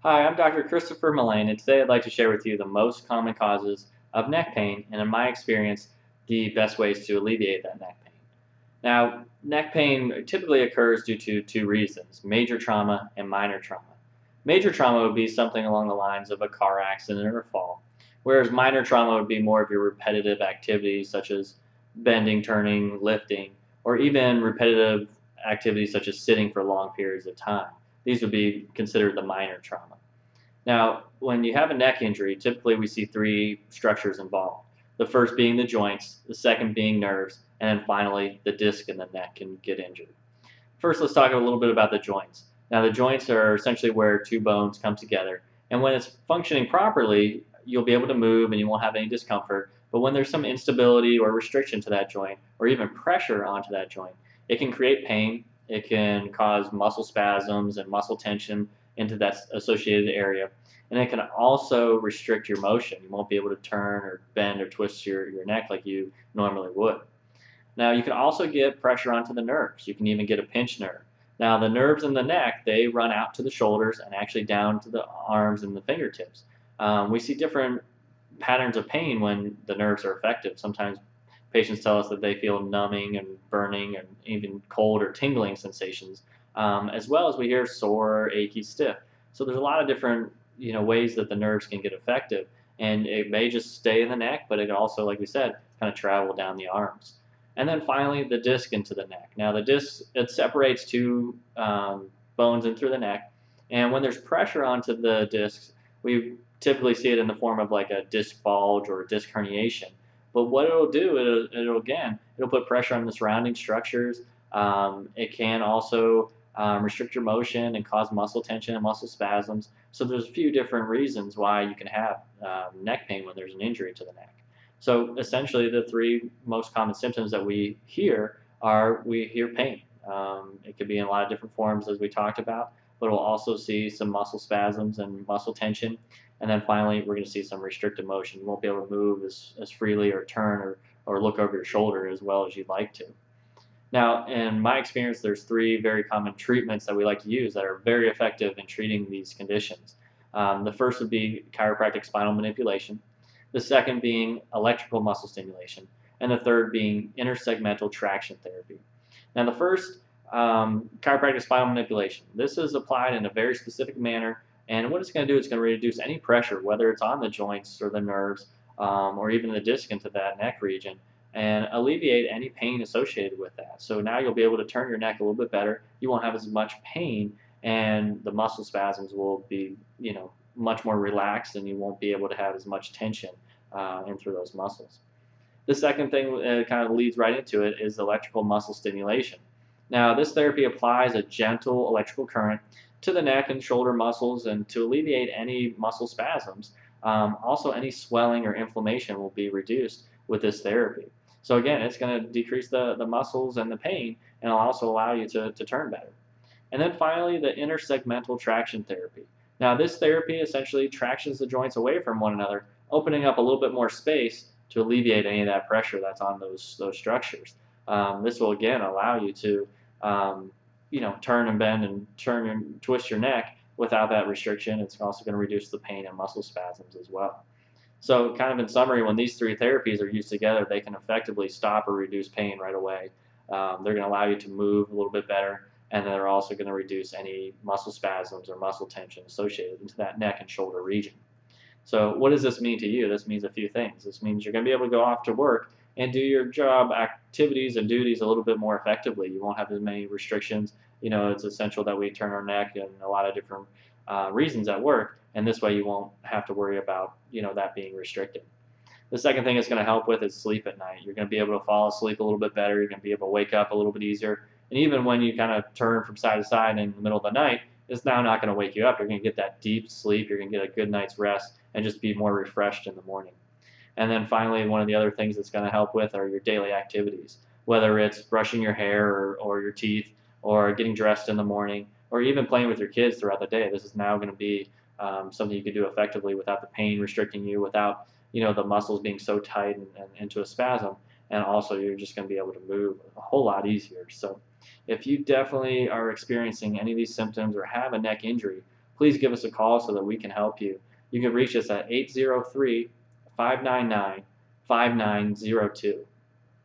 Hi, I'm Dr. Christopher Mullane, and today I'd like to share with you the most common causes of neck pain, and in my experience, the best ways to alleviate that neck pain. Now, neck pain typically occurs due to two reasons: major trauma and minor trauma. Major trauma would be something along the lines of a car accident or a fall, whereas minor trauma would be more of your repetitive activities such as bending, turning, lifting, or even repetitive activities such as sitting for long periods of time. These would be considered the minor trauma. Now, when you have a neck injury, typically we see three structures involved. The first being the joints, the second being nerves, and then finally the disc in the neck can get injured. First, let's talk a little bit about the joints. Now, the joints are essentially where two bones come together, and when it's functioning properly, you'll be able to move and you won't have any discomfort. But when there's some instability or restriction to that joint, or even pressure onto that joint, it can create pain. It can cause muscle spasms and muscle tension into that associated area. And it can also restrict your motion. You won't be able to turn or bend or twist your neck like you normally would. Now, you can also get pressure onto the nerves. You can even get a pinched nerve. Now, the nerves in the neck, they run out to the shoulders and actually down to the arms and the fingertips. We see different patterns of pain when the nerves are affected. Sometimes patients tell us that they feel numbing and burning and even cold or tingling sensations, as well as we hear sore, achy, stiff. So there's a lot of different ways that the nerves can get affected, and it may just stay in the neck, but it also, like we said, kind of travel down the arms. And then finally, the disc into the neck. Now, the disc, it separates two bones in through the neck. And when there's pressure onto the discs, we typically see it in the form of like a disc bulge or disc herniation. But what it'll do, it'll put pressure on the surrounding structures. It can also restrict your motion and cause muscle tension and muscle spasms. So there's a few different reasons why you can have neck pain when there's an injury to the neck. So essentially, the three most common symptoms that we hear are we hear pain. It could be in a lot of different forms, as we talked about, but we'll also see some muscle spasms and muscle tension. And then finally, we're going to see some restricted motion. You won't be able to move as freely or turn or look over your shoulder as well as you'd like to. Now, in my experience, there's three very common treatments that we like to use that are very effective in treating these conditions. The first would be chiropractic spinal manipulation, the second being electrical muscle stimulation, and the third being intersegmental traction therapy. Now, the first, chiropractic spinal manipulation, this is applied in a very specific manner, and what it's going to do is going to reduce any pressure, whether it's on the joints or the nerves, or even the disc into that neck region, and alleviate any pain associated with that. So now you'll be able to turn your neck a little bit better. You won't have as much pain, and the muscle spasms will be, much more relaxed, and you won't be able to have as much tension in through those muscles. The second thing kind of leads right into it is electrical muscle stimulation. Now, this therapy applies a gentle electrical current to the neck and shoulder muscles and to alleviate any muscle spasms. Also, any swelling or inflammation will be reduced with this therapy. So again, it's going to decrease the muscles and the pain, and it'll also allow you to turn better. And then finally, the intersegmental traction therapy. Now, this therapy essentially tractions the joints away from one another, opening up a little bit more space to alleviate any of that pressure that's on those structures. This will again allow you to, turn and bend and turn and twist your neck without that restriction. It's also going to reduce the pain and muscle spasms as well. So, kind of in summary, when these three therapies are used together, they can effectively stop or reduce pain right away. They're going to allow you to move a little bit better, and they're also going to reduce any muscle spasms or muscle tension associated into that neck and shoulder region. So, what does this mean to you? This means a few things. This means you're going to be able to go off to work and do your job activities and duties a little bit more effectively. You won't have as many restrictions. It's essential that we turn our neck in a lot of different reasons at work, and this way you won't have to worry about that being restricted. The second thing it's going to help with is sleep at night. You're going to be able to fall asleep a little bit better. You're going to be able to wake up a little bit easier. And even when you kind of turn from side to side in the middle of the night, it's now not going to wake you up. You're going to get that deep sleep. You're going to get a good night's rest and just be more refreshed in the morning. And then finally, one of the other things it's going to help with are your daily activities, whether it's brushing your hair or your teeth or getting dressed in the morning or even playing with your kids throughout the day. This is now going to be something you can do effectively without the pain restricting you, without the muscles being so tight and into a spasm. And also, you're just going to be able to move a whole lot easier. So if you definitely are experiencing any of these symptoms or have a neck injury, please give us a call so that we can help you. You can reach us at 803 599 5902.